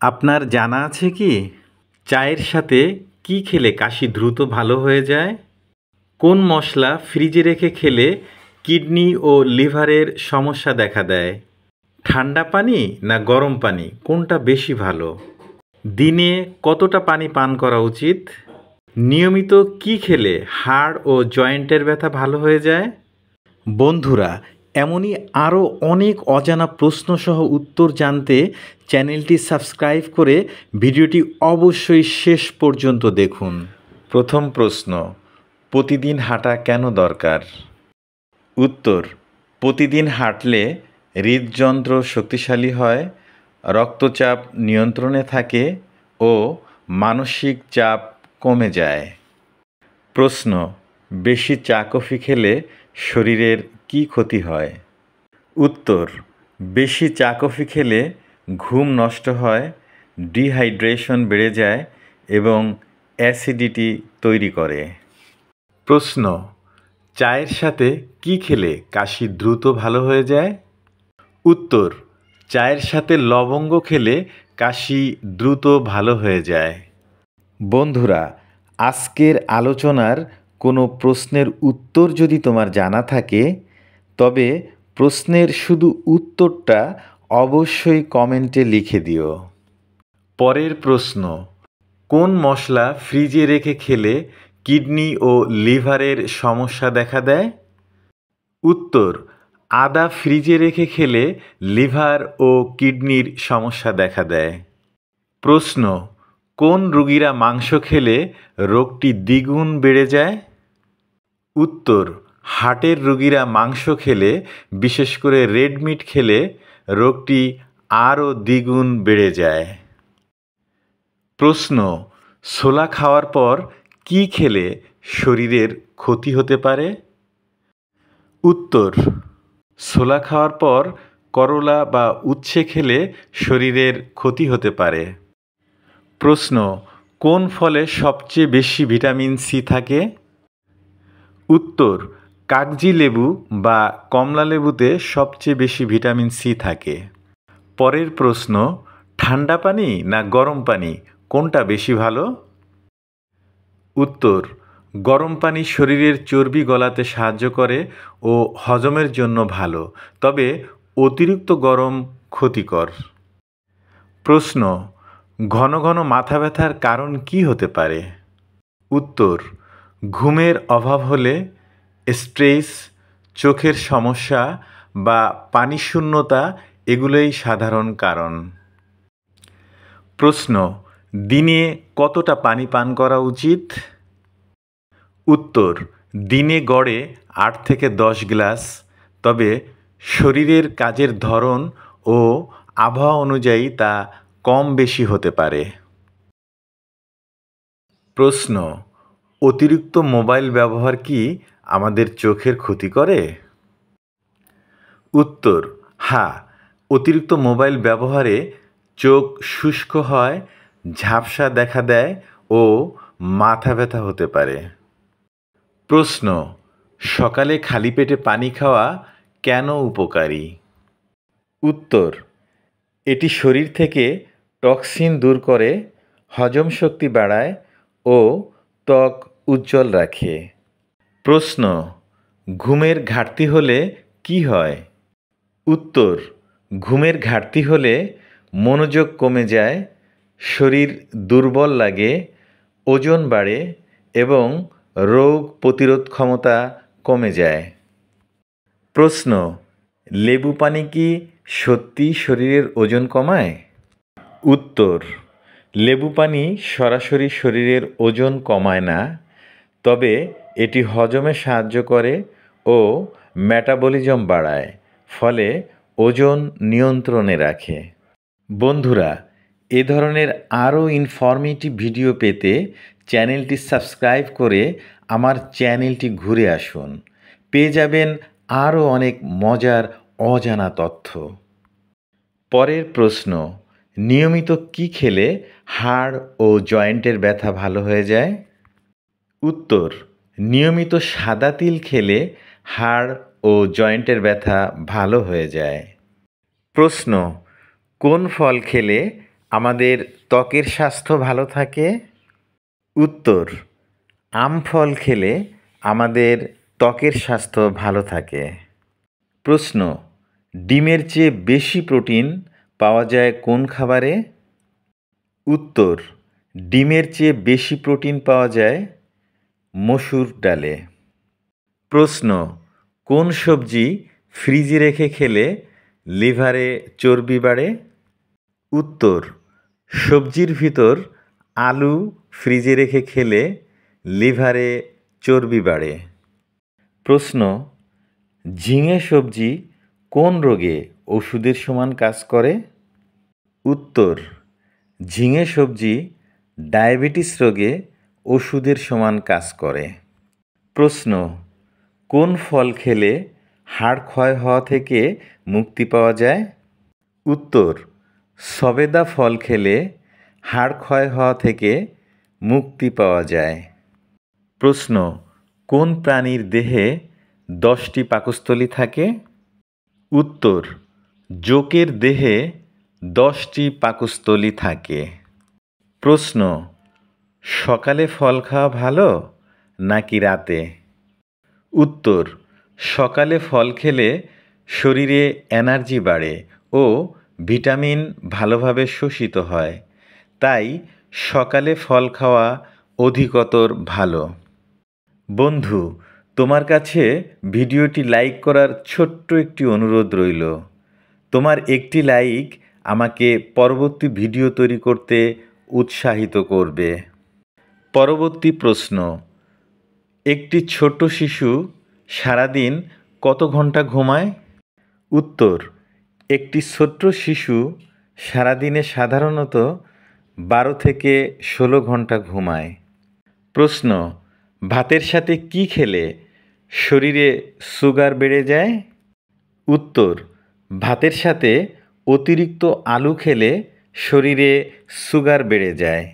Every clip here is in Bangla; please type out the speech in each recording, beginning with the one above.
আপনার জানা আছে কি চায়ের সাথে কি খেলে কাশি দ্রুত ভালো হয়ে যায়? কোন মশলা ফ্রিজে রেখে খেলে কিডনি ও লিভারের সমস্যা দেখা দেয়? ঠান্ডা পানি না গরম পানি কোনটা বেশি ভালো? দিনে কতটা পানি পান করা উচিত? নিয়মিত কি খেলে হাড় ও জয়েন্টের ব্যথা ভালো হয়ে যায়? বন্ধুরা, এমনই আরও অনেক অজানা প্রশ্নসহ উত্তর জানতে চ্যানেলটি সাবস্ক্রাইব করে ভিডিওটি অবশ্যই শেষ পর্যন্ত দেখুন। প্রথম প্রশ্ন, প্রতিদিন হাঁটা কেন দরকার? উত্তর, প্রতিদিন হাঁটলে হৃদযন্ত্র শক্তিশালী হয়, রক্তচাপ নিয়ন্ত্রণে থাকে ও মানসিক চাপ কমে যায়। প্রশ্ন, বেশি চা কফি খেলে শরীরের কী ক্ষতি হয়? উত্তর, বেশি চা কফি খেলে ঘুম নষ্ট হয়, ডিহাইড্রেশন বেড়ে যায় এবং অ্যাসিডিটি তৈরি করে। প্রশ্ন, চায়ের সাথে কি খেলে কাশি দ্রুত ভালো হয়ে যায়? উত্তর, চায়ের সাথে লবঙ্গ খেলে কাশি দ্রুত ভালো হয়ে যায়। বন্ধুরা, আজকের আলোচনার কোনো প্রশ্নের উত্তর যদি তোমার জানা থাকে তবে প্রশ্নের শুধু উত্তরটা অবশ্যই কমেন্টে লিখে দিও। পরের প্রশ্ন, কোন মশলা ফ্রিজে রেখে খেলে কিডনি ও লিভারের সমস্যা দেখা দেয়? উত্তর, আদা ফ্রিজে রেখে খেলে লিভার ও কিডনির সমস্যা দেখা দেয়। প্রশ্ন, কোন রোগীরা মাংস খেলে রোগটি দ্বিগুণ বেড়ে যায়? উত্তর, হার্টের রোগীরা মাংস খেলে, বিশেষ করে রেড মিট খেলে রোগটি আরও দ্বিগুণ বেড়ে যায়। প্রশ্ন, ছোলা খাওয়ার পর কি খেলে শরীরের ক্ষতি হতে পারে? উত্তর, ছোলা খাওয়ার পর করলা বা উচ্ছে খেলে শরীরের ক্ষতি হতে পারে। প্রশ্ন, কোন ফলে সবচেয়ে বেশি ভিটামিন সি থাকে? উত্তর, কাগজি লেবু বা কমলা লেবুতে সবচেয়ে বেশি ভিটামিন সি থাকে। পরের প্রশ্ন, ঠান্ডা পানি না গরম পানি কোনটা বেশি ভালো? উত্তর, গরম পানি শরীরের চর্বি গলাতে সাহায্য করে ও হজমের জন্য ভালো, তবে অতিরিক্ত গরম ক্ষতিকর। প্রশ্ন, ঘন ঘন মাথা ব্যথার কারণ কি হতে পারে? উত্তর, ঘুমের অভাব হলে, স্ট্রেস, চোখের সমস্যা বা পানিশূন্যতা এগুলোই সাধারণ কারণ। প্রশ্ন, দিনে কতটা পানি পান করা উচিত? উত্তর, দিনে গড়ে 8 থেকে 10 গ্লাস, তবে শরীরের কাজের ধরন ও আবহাওয়া অনুযায়ী তা কম বেশি হতে পারে। প্রশ্ন, অতিরিক্ত মোবাইল ব্যবহার কি আমাদের চোখের ক্ষতি করে? উত্তর, হ্যাঁ, অতিরিক্ত মোবাইল ব্যবহারে চোখ শুষ্ক হয়, ঝাপসা দেখা দেয় ও মাথা ব্যথা হতে পারে। প্রশ্ন, সকালে খালি পেটে পানি খাওয়া কেন উপকারী? উত্তর, এটি শরীর থেকে টক্সিন দূর করে, হজম শক্তি বাড়ায় ও ত্বক উজ্জ্বল রাখে। প্রশ্ন, ঘুমের ঘাটতি হলে কি হয়? উত্তর, ঘুমের ঘাটতি হলে মনোযোগ কমে যায়, শরীর দুর্বল লাগে, ওজন বাড়ে এবং রোগ প্রতিরোধ ক্ষমতা কমে যায়। প্রশ্ন, লেবু পানি কি সত্যি শরীরের ওজন কমায়? উত্তর, লেবু পানি সরাসরি শরীরের ওজন কমায় না, তবে এটি হজমে সাহায্য করে ও মেটাবলিজম বাড়ায়, ফলে ওজন নিয়ন্ত্রণে রাখে। বন্ধুরা, এ ধরনের আরও ইনফরমেটিভ ভিডিও পেতে চ্যানেলটি সাবস্ক্রাইব করে আমার চ্যানেলটি ঘুরে আসুন। পেয়ে যাবেন আরও অনেক মজার অজানা তথ্য। পরের প্রশ্ন, নিয়মিত কি খেলে হাড় ও জয়েন্টের ব্যথা ভালো হয়ে যায়? উত্তর, নিয়মিত সাদা তিল খেলে হাড় ও জয়েন্টের ব্যথা ভালো হয়ে যায়। প্রশ্ন, কোন ফল খেলে আমাদের ত্বকের স্বাস্থ্য ভালো থাকে? উত্তর, আম ফল খেলে আমাদের ত্বকের স্বাস্থ্য ভালো থাকে। প্রশ্ন, ডিমের চেয়ে বেশি প্রোটিন পাওয়া যায় কোন খাবারে? উত্তর, ডিমের চেয়ে বেশি প্রোটিন পাওয়া যায় মসুর ডালে। প্রশ্ন, কোন সবজি ফ্রিজে রেখে খেলে লিভারে চর্বি বাড়ে? উত্তর, সবজির ভিতর আলু ফ্রিজে রেখে খেলে লিভারে চর্বি বাড়ে। প্রশ্ন, ঝিঙে সবজি কোন রোগে ওষুধের সমান কাজ করে? উত্তর, ঝিঙে সবজি ডায়াবেটিস রোগে ওষুধের সমান কাজ করে। প্রশ্ন, কোন ফল খেলে হাড় ক্ষয় হওয়া থেকে মুক্তি পাওয়া যায়? উত্তর, সবেদা ফল খেলে হাড় ক্ষয় হওয়া থেকে মুক্তি পাওয়া যায়। প্রশ্ন, কোন প্রাণীর দেহে 10টি পাকস্থলী থাকে? উত্তর, জোকের দেহে 10টি পাকস্থলী থাকে। প্রশ্ন, সকালে ফল খাওয়া ভালো নাকি রাতে? উত্তর, সকালে ফল খেলে শরীরে এনার্জি বাড়ে ও ভিটামিন ভালোভাবে শোষিত হয়, তাই সকালে ফল খাওয়া অধিকতর ভালো। বন্ধু, তোমার কাছে ভিডিওটি লাইক করার ছোট্ট একটি অনুরোধ রইল। তোমার একটি লাইক আমাকে পরবর্তী ভিডিও তৈরি করতে উৎসাহিত করবে। পরবর্তী প্রশ্ন, একটি ছোট শিশু সারাদিন কত ঘন্টা ঘুমায়? উত্তর, একটি ছোট্ট শিশু সারাদিনে সাধারণত 12 থেকে 16 ঘন্টা ঘুমায়। প্রশ্ন, ভাতের সাথে কি খেলে শরীরে সুগার বেড়ে যায়? উত্তর, ভাতের সাথে অতিরিক্ত আলু খেলে শরীরে সুগার বেড়ে যায়।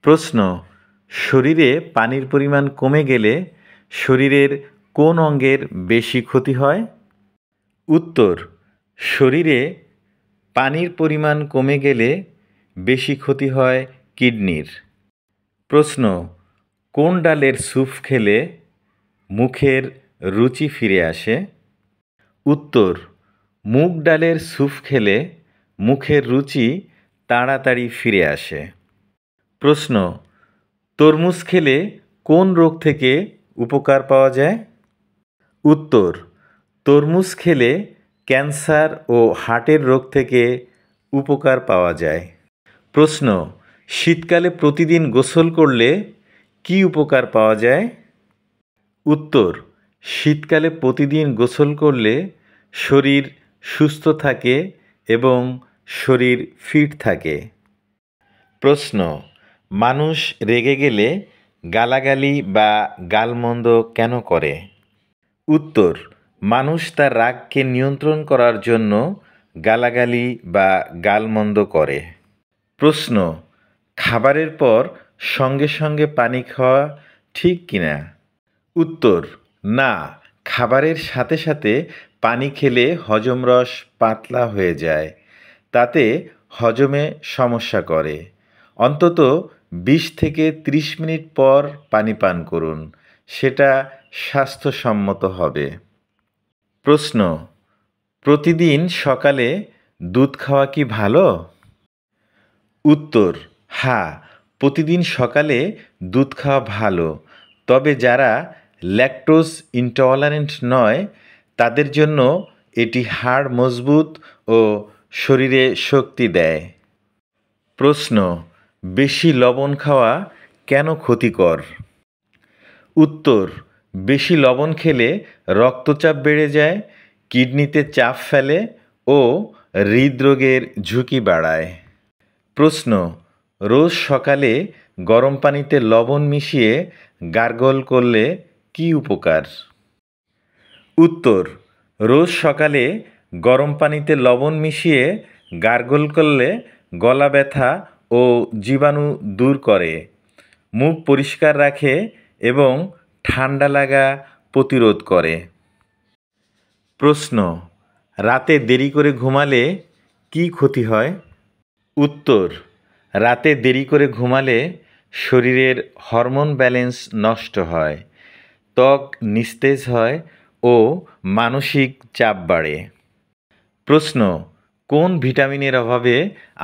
প্রশ্ন, শরীরে পানির পরিমাণ কমে গেলে শরীরের কোন অঙ্গের বেশি ক্ষতি হয়? উত্তর, শরীরে পানির পরিমাণ কমে গেলে বেশি ক্ষতি হয় কিডনির। প্রশ্ন, কোন ডালের স্যুপ খেলে মুখের রুচি ফিরে আসে? উত্তর, মুগ ডালের স্যুপ খেলে মুখের রুচি তাড়াতাড়ি ফিরে আসে। প্রশ্ন, তরমুজ খেলে কোন রোগ থেকে উপকার পাওয়া যায়? উত্তর, তরমুজ খেলে ক্যান্সার ও হার্টের রোগ থেকে উপকার পাওয়া যায়। প্রশ্ন, শীতকালে প্রতিদিন গোসল করলে কি উপকার পাওয়া যায়? উত্তর, শীতকালে প্রতিদিন গোসল করলে শরীর সুস্থ থাকে এবং শরীর ফিট থাকে। প্রশ্ন, মানুষ রেগে গেলে গালাগালি বা গালমন্দ কেন করে? উত্তর, মানুষ তার রাগকে নিয়ন্ত্রণ করার জন্য গালাগালি বা গালমন্দ করে। প্রশ্ন, খাবারের পর সঙ্গে সঙ্গে পানি খাওয়া ঠিক কিনা? উত্তর, না, খাবারের সাথে সাথে পানি খেলে হজমরস পাতলা হয়ে যায়, তাতে হজমে সমস্যা করে। অন্তত 20 থেকে 30 মিনিট পর পানি পান করুন, সেটা স্বাস্থ্যসম্মত হবে। প্রশ্ন, প্রতিদিন সকালে দুধ খাওয়া কি ভালো? উত্তর, হ্যাঁ, প্রতিদিন সকালে দুধ খাওয়া ভালো, তবে যারা ল্যাকটোজ ইনটলারেন্ট নয় তাদের জন্য এটি হাড় মজবুত ও শরীরে শক্তি দেয়। প্রশ্ন, বেশি লবণ খাওয়া কেন ক্ষতিকর? উত্তর, বেশি লবণ খেলে রক্তচাপ বেড়ে যায়, কিডনিতে চাপ ফেলে ও হৃদরোগের ঝুঁকি বাড়ায়। প্রশ্ন, রোজ সকালে গরম পানিতে লবণ মিশিয়ে গার্গল করলে কি উপকার? উত্তর, রোজ সকালে গরম পানিতে লবণ মিশিয়ে গার্গল করলে গলা ব্যথা ও জীবাণু দূর করে, মুখ পরিষ্কার রাখে এবং ঠান্ডা লাগা প্রতিরোধ করে। প্রশ্ন, রাতে দেরি করে ঘুমালে কি ক্ষতি হয়? উত্তর, রাতে দেরি করে ঘুমালে শরীরের হরমোন ব্যালেন্স নষ্ট হয়, ত্বক নিস্তেজ হয় ও মানসিক চাপ বাড়ে। প্রশ্ন: কোন ভিটামিনের অভাবে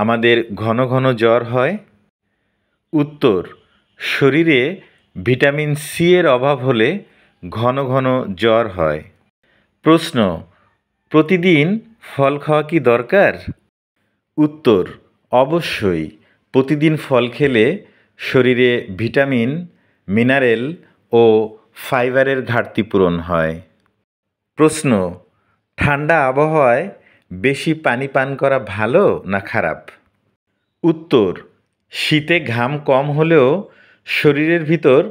আমাদের ঘন ঘন জ্বর হয়? উত্তর: শরীরে ভিটামিন সি এর অভাব হলে ঘন ঘন জ্বর হয়। প্রশ্ন: প্রতিদিন ফল খাওয়া কি দরকার? উত্তর: অবশ্যই। প্রতিদিন ফল খেলে শরীরে ভিটামিন, মিনারেল ও ফাইবারের ঘাটতি পূরণ হয়। প্রশ্ন: ঠান্ডা আবহাওয়ায় বেশি পানি পান করা ভালো না খারাপ? উত্তর: শীতে ঘাম কম হলেও শরীরের ভিতর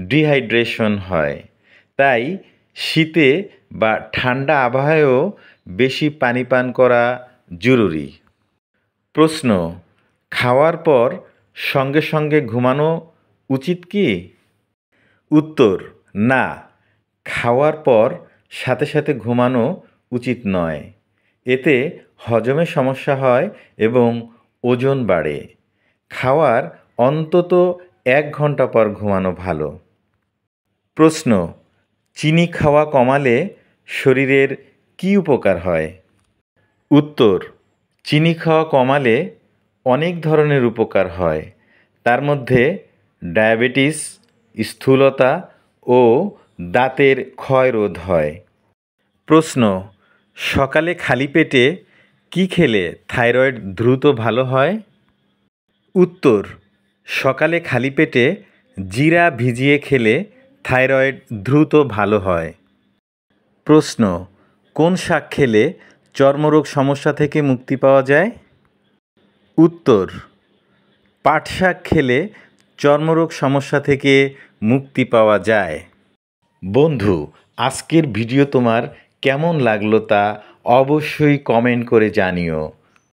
ডিহাইড্রেশন হয়, তাই শীতে বা ঠান্ডা আবহাওয়ায়ও বেশি পানি পান করা জরুরি। প্রশ্ন: খাওয়ার পর সঙ্গে সঙ্গে ঘুমানো উচিত কি? উত্তর: না, খাওয়ার পর সাথে সাথে ঘুমানো উচিত নয়। এতে হজমে সমস্যা হয় এবং ওজন বাড়ে। খাওয়ার অন্তত 1 ঘন্টা পর ঘুমানো ভালো। প্রশ্ন: চিনি খাওয়া কমালে শরীরের কী উপকার হয়? উত্তর: চিনি খাওয়া কমালে অনেক ধরনের উপকার হয়। তার মধ্যে ডায়াবেটিস, স্থূলতা ও দাঁতের ক্ষয় রোধ হয়। প্রশ্ন: সকালে খালি পেটে কি খেলে থাইরয়েড দ্রুত ভালো হয়? উত্তর: সকালে খালি পেটে জিরা ভিজিয়ে খেলে থাইরয়েড দ্রুত ভালো হয়। প্রশ্ন: কোন শাক খেলে চর্মরোগ সমস্যা থেকে মুক্তি পাওয়া যায়? উত্তর: পাট শাক খেলে চর্মরোগ সমস্যা থেকে মুক্তি পাওয়া যায়। বন্ধু, আজকের ভিডিও তোমার কেমন লাগলো তা অবশ্যই কমেন্ট করে জানিও।